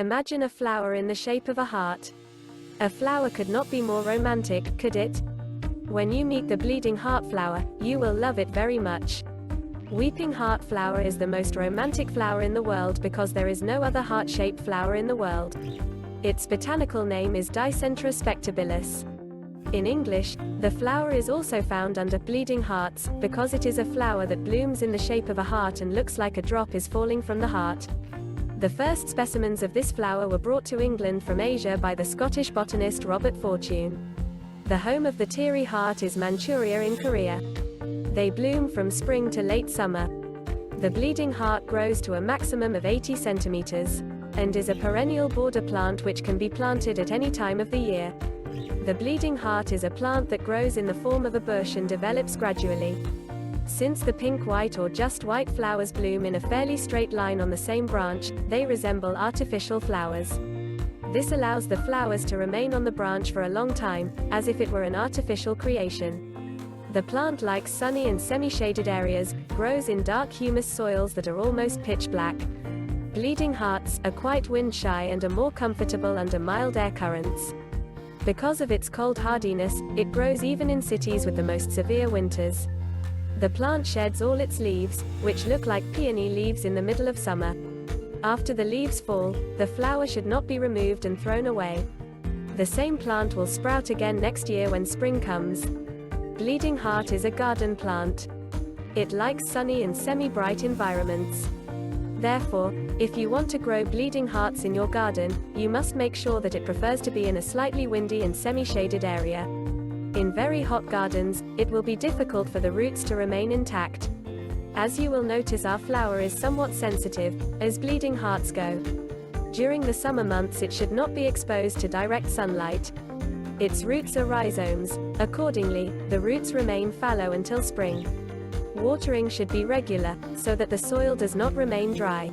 Imagine a flower in the shape of a heart. A flower could not be more romantic, could it? When you meet the bleeding heart flower, you will love it very much. Weeping heart flower is the most romantic flower in the world because there is no other heart-shaped flower in the world. Its botanical name is Dicentra spectabilis. In English, the flower is also found under bleeding hearts, because it is a flower that blooms in the shape of a heart and looks like a drop is falling from the heart. The first specimens of this flower were brought to England from Asia by the Scottish botanist Robert Fortune. The home of the teary heart is Manchuria in Korea. They bloom from spring to late summer. The bleeding heart grows to a maximum of 80 centimeters, and is a perennial border plant which can be planted at any time of the year. The bleeding heart is a plant that grows in the form of a bush and develops gradually. Since the pink-white or just white flowers bloom in a fairly straight line on the same branch, they resemble artificial flowers. This allows the flowers to remain on the branch for a long time, as if it were an artificial creation. The plant likes sunny and semi-shaded areas, grows in dark humus soils that are almost pitch black. Bleeding hearts are quite wind-shy and are more comfortable under mild air currents. Because of its cold hardiness, it grows even in cities with the most severe winters. The plant sheds all its leaves, which look like peony leaves in the middle of summer. After the leaves fall, the flower should not be removed and thrown away. The same plant will sprout again next year when spring comes. Bleeding heart is a garden plant. It likes sunny and semi-bright environments. Therefore, if you want to grow bleeding hearts in your garden, you must make sure that it prefers to be in a slightly windy and semi-shaded area. In very hot gardens, it will be difficult for the roots to remain intact. As you will notice, our flower is somewhat sensitive, as bleeding hearts go. During the summer months it should not be exposed to direct sunlight. Its roots are rhizomes. Accordingly, the roots remain fallow until spring. Watering should be regular, so that the soil does not remain dry.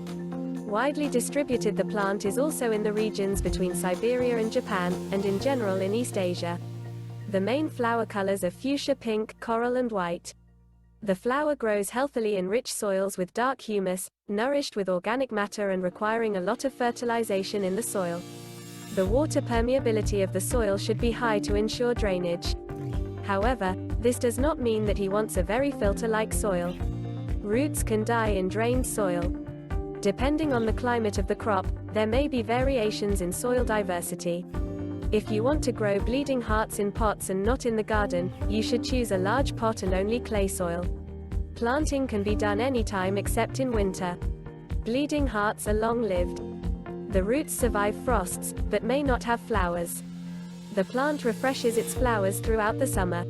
Widely distributed, the plant is also in the regions between Siberia and Japan, and in general in East Asia. The main flower colors are fuchsia pink, coral and white. The flower grows healthily in rich soils with dark humus, nourished with organic matter and requiring a lot of fertilization in the soil. The water permeability of the soil should be high to ensure drainage. However, this does not mean that he wants a very filter-like soil. Roots can die in drained soil. Depending on the climate of the crop, there may be variations in soil diversity. If you want to grow bleeding hearts in pots and not in the garden, you should choose a large pot and only clay soil. Planting can be done anytime except in winter. Bleeding hearts are long-lived. The roots survive frosts, but may not have flowers. The plant refreshes its flowers throughout the summer.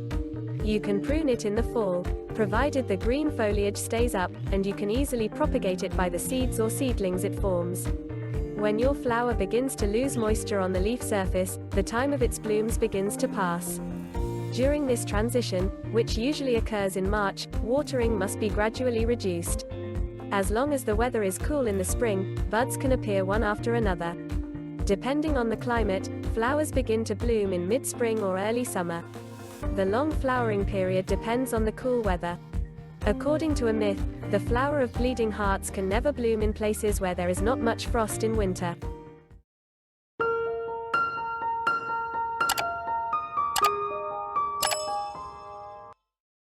You can prune it in the fall, provided the green foliage stays up, and you can easily propagate it by the seeds or seedlings it forms. When your flower begins to lose moisture on the leaf surface, the time of its blooms begins to pass. During this transition, which usually occurs in March, watering must be gradually reduced. As long as the weather is cool in the spring, buds can appear one after another. Depending on the climate, flowers begin to bloom in mid-spring or early summer. The long flowering period depends on the cool weather. According to a myth, the flower of bleeding hearts can never bloom in places where there is not much frost in winter.